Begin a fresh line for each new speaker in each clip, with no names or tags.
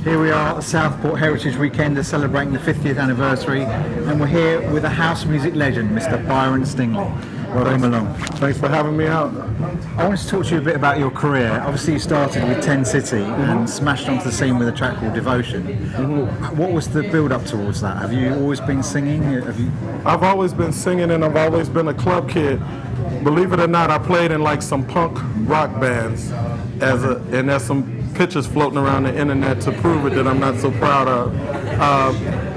Here we are at the Southport Heritage Weekender celebrating the 50th anniversary, and we're here with a house music legend, Mr. Byron Stingily. Welcome along.
Thanks for having me out.
I want to talk to you a bit about your career. Obviously you started with 10 City and smashed onto the scene with a track called Devotion. What was the build-up towards that? Have you always been singing?
I've always been singing, and I've always been a club kid. Believe it or not, I played in like some punk rock bands, and there's some pictures floating around the internet to prove it that I'm not so proud of.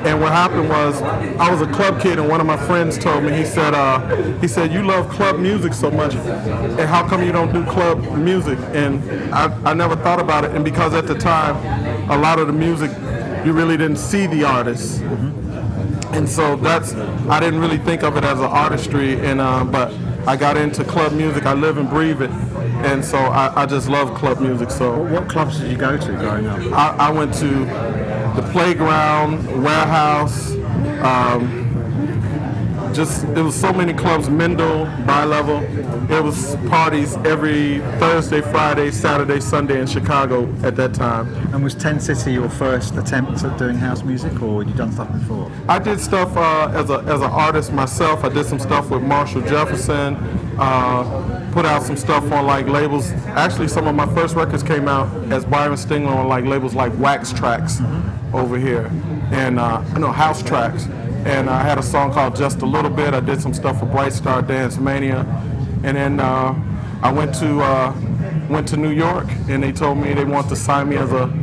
And what happened was, I was a club kid, and one of my friends told me, he said, you love club music so much, and how come you don't do club music? And I never thought about it, and because at the time, a lot of the music, you really didn't see the artists. And so I didn't really think of it as an artistry, but I got into club music. I live and breathe it, and so I just love club music. So,
what clubs did you go to growing up?
I went to the Playground, Warehouse. There was so many clubs. Mendel, Bi-Level. It was parties every Thursday, Friday, Saturday, Sunday in Chicago at that time.
And was 10 City your first attempt at doing house music, or had you done stuff before?
I did stuff as an artist myself. I did some stuff with Marshall Jefferson. Put out some stuff on like labels. Actually, some of my first records came out as Byron Stingily on like labels like Wax Tracks over here, and House Tracks. And I had a song called Just a Little Bit. I did some stuff for Bright Star Dance Mania, and then I went to New York, and they told me they want to sign me as an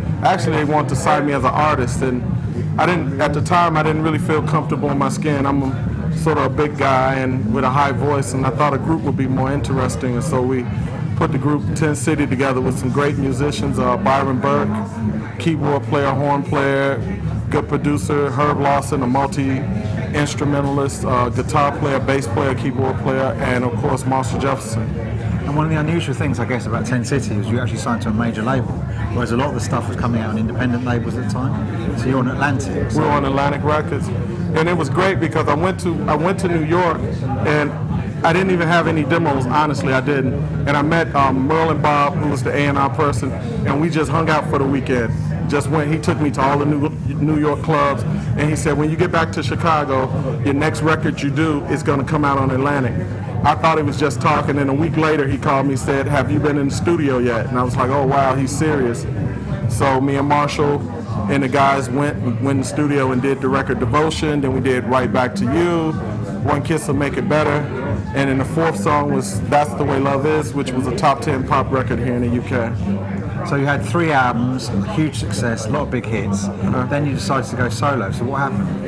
artist. And at the time I didn't really feel comfortable in my skin. I'm sort of a big guy and with a high voice, and I thought a group would be more interesting, and so we put the group 10 City together with some great musicians, Byron Burke, keyboard player, horn player, good producer, Herb Lawson, a multi-instrumentalist, guitar player, bass player, keyboard player, and of course Marshall Jefferson.
And one of the unusual things, I guess, about 10 City was you actually signed to a major label, whereas a lot of the stuff was coming out on independent labels at the time. So you're on Atlantic.
We were on Atlantic Records, and it was great because I went to New York, and I didn't even have any demos, honestly, I didn't. And I met Merlin Bob, who was the A&R person, and we just hung out for the weekend. He took me to all the New York clubs, and he said, when you get back to Chicago, your next record you do is going to come out on Atlantic. I thought he was just talking, and a week later he called me and said, have you been in the studio yet? And I was like, oh wow, he's serious. So me and Marshall and the guys went in the studio and did the record Devotion, then we did Right Back to You, One Kiss Will Make It Better, and then the fourth song was That's the Way Love Is, which was a top 10 pop record here in the UK.
So you had 3 albums, huge success, a lot of big hits. Then you decided to go solo. So what happened?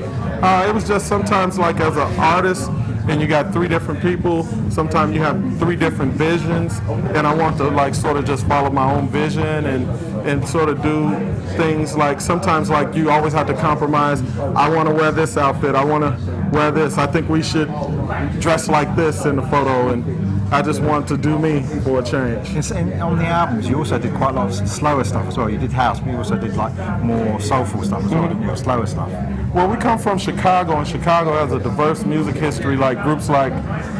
It was just sometimes like as an artist, and you got 3 different people, sometimes you have 3 different visions, and I want to like sort of just follow my own vision and sort of do things like, sometimes like you always have to compromise. I want to wear this outfit, I want to wear this, I think we should dress like this in the photo, and I just want to do me for a change.
And on the albums, you also did quite a lot of slower stuff as well. You did house, but you also did like more soulful stuff as well, didn't you? Slower stuff.
Well, we come from Chicago, and Chicago has a diverse music history, like groups like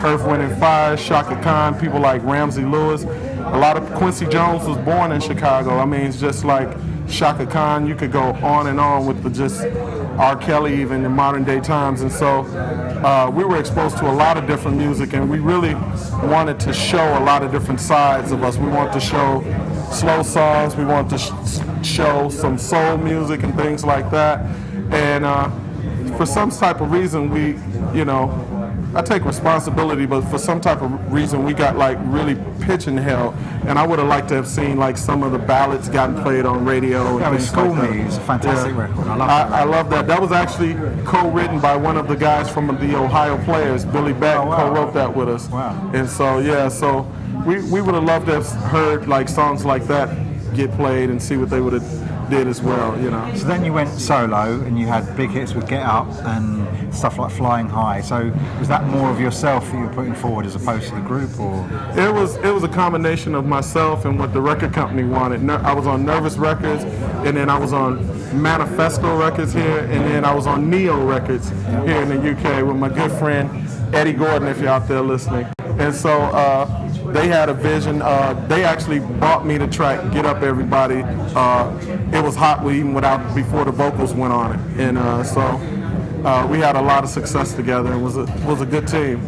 Earth, Wind and Fire, Shaka Khan, people like Ramsey Lewis. A lot of Quincy Jones was born in Chicago. I mean, it's just like Shaka Khan. You could go on and on with just R. Kelly even in modern day times. And so we were exposed to a lot of different music, and we really wanted to show a lot of different sides of us. We wanted to show slow songs, we wanted to show some soul music and things like that. And for some type of reason, I take responsibility, but for some type of reason, we got like really pigeonholed, and I would have liked to have seen like some of the ballads gotten played on radio.
Yeah, School Me is a fantastic record.
I love that. That was actually co-written by one of the guys from the Ohio Players, Billy Beck, co-wrote that with us.
Wow.
And so, so we would have loved to have heard like songs like that get played and see what they would have did as well,
So then you went solo, and you had big hits with Get Up and stuff like Flying High. So was that more of yourself that you were putting forward as opposed to the group, or?
It was a combination of myself and what the record company wanted. I was on Nervous Records, and then I was on Manifesto Records here, and then I was on Neo Records here in the UK with my good friend Eddie Gordon, if you're out there listening. And so they had a vision. They actually brought me the track "Get Up Everybody." It was hot before the vocals went on it, and so we had a lot of success together. It was a good team.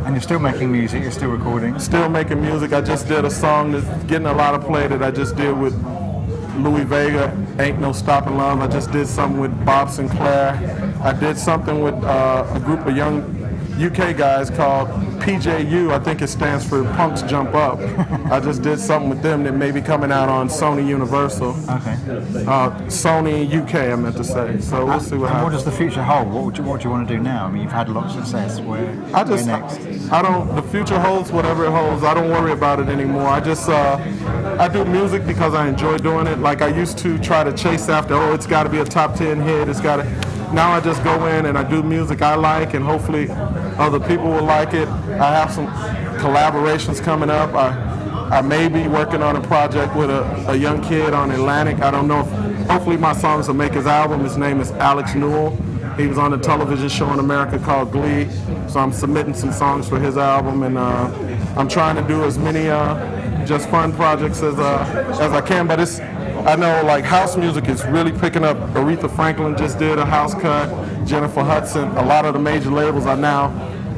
And you're still making music, you're still recording?
Still making music. I just did a song that's getting a lot of play that I just did with Louis Vega, Ain't No Stopping Love. I just did something with Bob Sinclair. I did something with a group of young UK guys called PJU. I think it stands for Punks Jump Up. I just did something with them that may be coming out on Sony Universal.
Okay.
Sony UK, I meant to say. So we'll see what happens.
What does the future hold? What do you want to do now? I mean, you've had a lot of success. Where next?
The future holds whatever it holds. I don't worry about it anymore. I do music because I enjoy doing it. Like I used to try to chase after, it's got to be a top 10 hit. Now I just go in and I do music I like, and hopefully other people will like it. I have some collaborations coming up. I may be working on a project with a young kid on Atlantic. I don't know hopefully my songs will make his album. His name is Alex Newell. He was on a television show in America called Glee. So I'm submitting some songs for his album, and I'm trying to do as many just fun projects as I can. But I know like house music is really picking up. Aretha Franklin just did a house cut. Jennifer Hudson. A lot of the major labels are now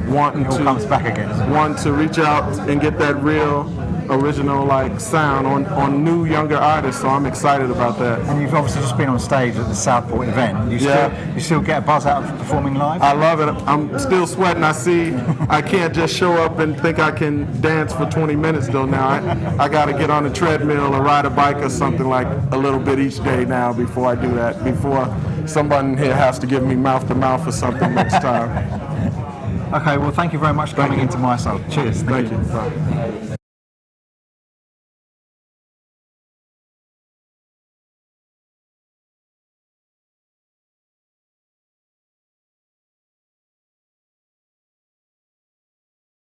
wanting to reach out and get that real original like sound on new younger artists. So I'm excited about that.
And you've obviously just been on stage at the Southport event. You still get a buzz out of performing live?
I love it. I'm still sweating. I can't just show up and think I can dance for 20 minutes though now. I got to get on a treadmill or ride a bike or something like a little bit each day now before I do that, before somebody here has to give me mouth to mouth or something next time.
Okay, well thank you very much for coming into Mi-Soul. Cheers.
Thank you. Bye.